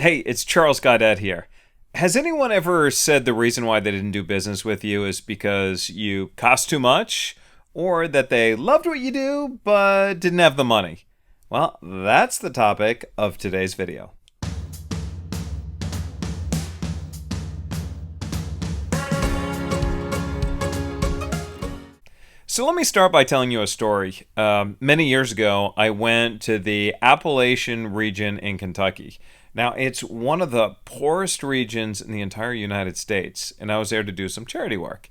Hey, it's Charles Gaudet here. Has anyone ever said the reason why they didn't do business with you is because you cost too much? Or that they loved what you do but didn't have the money? Well, that's the topic of today's video. So let me start by telling you a story. Many years ago, I went to the Appalachian region in Kentucky. Now, it's one of the poorest regions in the entire United States, and I was there to do some charity work.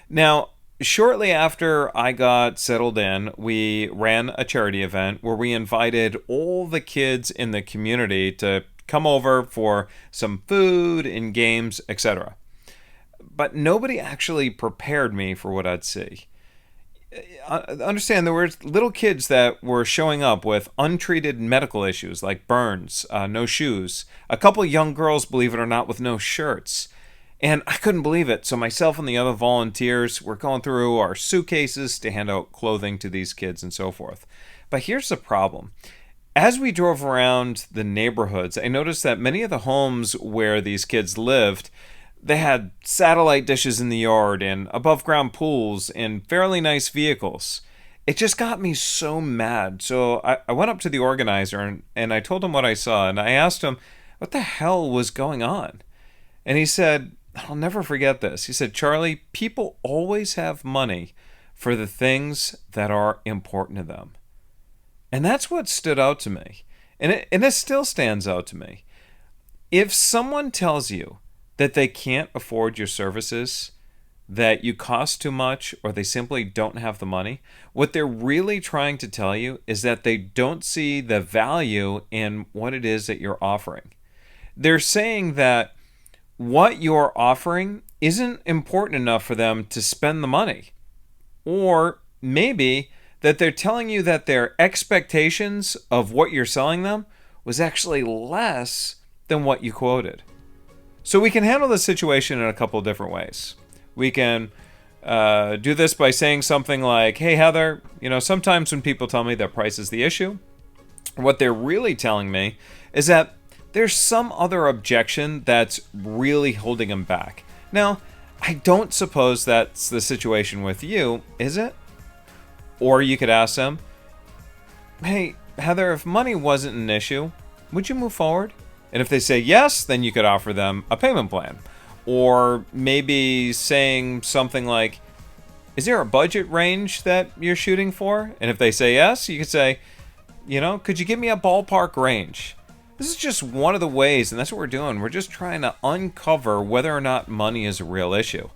Now, shortly after I got settled in, we ran a charity event where we invited all the kids in the community to come over for some food and games, etc. But nobody actually prepared me for what I'd see. Understand, there were little kids that were showing up with untreated medical issues like burns, no shoes, a couple young girls, believe it or not, with no shirts. And I couldn't believe it. So myself and the other volunteers were going through our suitcases to hand out clothing to these kids and so forth. But here's the problem. As we drove around the neighborhoods, I noticed that many of the homes where these kids lived, they had satellite dishes in the yard and above ground pools and fairly nice vehicles. It just got me so mad. So I went up to the organizer and I told him what I saw. And I asked him what the hell was going on. And he said, I'll never forget this. He said, Charlie, people always have money for the things that are important to them. And that's what stood out to me. And it still stands out to me. If someone tells you that they can't afford your services, that you cost too much, or they simply don't have the money, what they're really trying to tell you is that they don't see the value in what it is that you're offering. They're saying that what you're offering isn't important enough for them to spend the money. Or maybe that they're telling you that their expectations of what you're selling them was actually less than what you quoted. So we can handle this situation in a couple of different ways. We can do this by saying something like, hey, Heather, sometimes when people tell me that price is the issue, what they're really telling me is that there's some other objection that's really holding them back. Now, I don't suppose that's the situation with you, is it? Or you could ask them, hey, Heather, if money wasn't an issue, would you move forward? And if they say yes, then you could offer them a payment plan. Or maybe saying something like, is there a budget range that you're shooting for? And if they say yes, you could say, could you give me a ballpark range? This is just one of the ways, and that's what we're doing. We're just trying to uncover whether or not money is a real issue.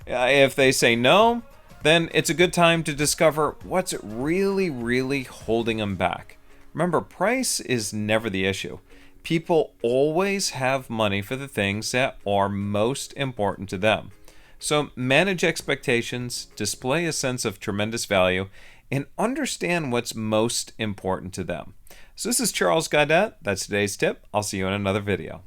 If they say no, then it's a good time to discover what's really, really holding them back. Remember, price is never the issue. People always have money for the things that are most important to them. So manage expectations, display a sense of tremendous value, and understand what's most important to them. So this is Charles Gaudet. That's today's tip. I'll see you in another video.